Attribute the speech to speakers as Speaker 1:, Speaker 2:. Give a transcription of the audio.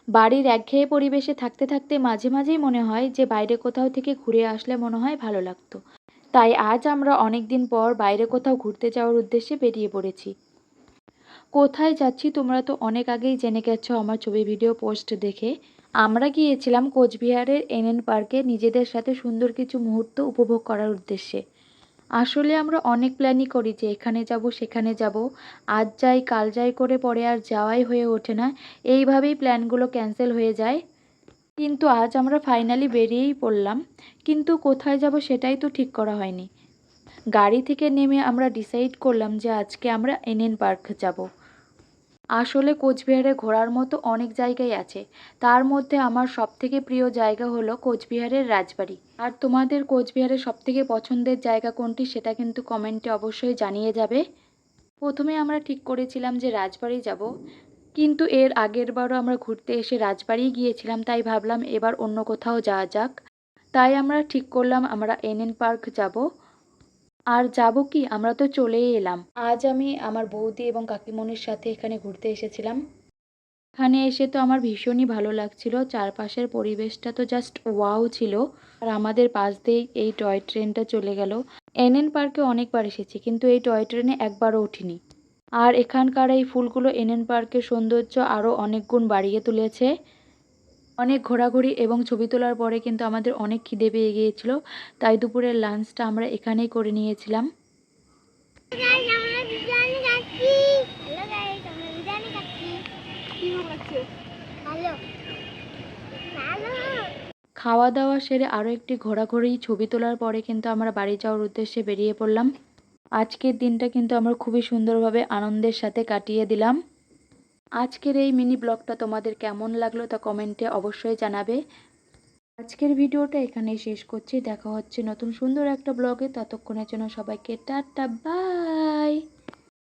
Speaker 1: বাড়ির একঘেয়ে পরিবেশে থাকতে থাকতে মাঝে মাঝেই মনে হয় যে বাইরে কোথাও থেকে ঘুরে আসলে মনে হয় ভালো লাগতো। তাই আজ আমরা অনেক দিন পর বাইরে কোথাও ঘুরতে যাওয়ার উদ্দেশ্যে বেরিয়ে পড়েছি। কোথায় যাচ্ছি তোমরা তো অনেক আগেই জেনে গেছো আমার ছবি ভিডিও পোস্ট দেখে। আমরা গিয়েছিলাম কোচবিহারের এনএন পার্কে নিজেদের সাথে সুন্দর কিছু মুহূর্ত উপভোগ করার উদ্দেশ্যে। আসলে আমরা অনেক প্ল্যানই করি যে এখানে যাব সেখানে যাব, আজ যাই কাল যাই করে পরে আর যাওয়াই হয়ে ওঠে না। এইভাবেই প্ল্যানগুলো ক্যান্সেল হয়ে যায়। কিন্তু আজ আমরা ফাইনালি বেরিয়েই পড়লাম, কিন্তু কোথায় যাব সেটাই তো ঠিক করা হয়নি। গাড়ি থেকে নেমে আমরা ডিসাইড করলাম যে আজকে আমরা এনএন পার্ক যাব। আসলে কোচবিহারে ঘোরার মতো অনেক জায়গাই আছে, তার মধ্যে আমার সবথেকে প্রিয় জায়গা হলো কোচবিহারের রাজবাড়ি। আর তোমাদের কোচবিহারের সবথেকে পছন্দের জায়গা কোনটি সেটা কিন্তু কমেন্টে অবশ্যই জানিয়ে যাবে। প্রথমে আমরা ঠিক করেছিলাম যে রাজবাড়ি যাব, কিন্তু এর আগের বারও আমরা ঘুরতে এসে রাজবাড়িই গিয়েছিলাম, তাই ভাবলাম এবার অন্য কোথাও যাওয়া যাক। তাই আমরা ঠিক করলাম আমরা এনএন পার্ক যাব। আর যাব কি, আমরা তো চলেই এলাম। আজ আমি আমার বৌদি এবং কাকিমণির সাথে এখানে ঘুরতে এসেছিলাম। এখানে এসে তো আমার ভীষণই ভালো লাগছিল, চারপাশের পরিবেশটা তো জাস্ট ওয়াও ছিল। আর আমাদের পাশ দিয়েই এই টয় ট্রেনটা চলে গেল। এনএন পার্কে অনেকবার এসেছি কিন্তু এই টয় ট্রেনে একবারও উঠিনি। আর এখানকার এই ফুলগুলো এনএন পার্কের সৌন্দর্য আরও অনেক গুণ বাড়িয়ে তুলেছে। অনেক ঘোরাঘুরি এবং ছবি তোলার পরে কিন্তু আমাদের অনেক খিদে পেয়ে গিয়েছিল, তাই দুপুরের লাঞ্চটা আমরা এখানেই করে নিয়েছিলাম। খাওয়া দাওয়া সেরে আরও একটি ঘোরাঘুরি ছবি তোলার পরে কিন্তু আমরা বাড়ি যাওয়ার উদ্দেশ্যে বেরিয়ে পড়লাম। আজকের দিনটা কিন্তু আমরা খুবই সুন্দরভাবে আনন্দের সাথে কাটিয়ে দিলাম। আজকের এই মিনি ব্লগটা তোমাদের কেমন লাগলো তা কমেন্টে অবশ্যই জানাবে। আজকের ভিডিওটা এখানেই শেষ করছি, দেখা হচ্ছে নতুন সুন্দর একটা ব্লগে। ততক্ষণের জন্য সবাইকে টাটা বাই।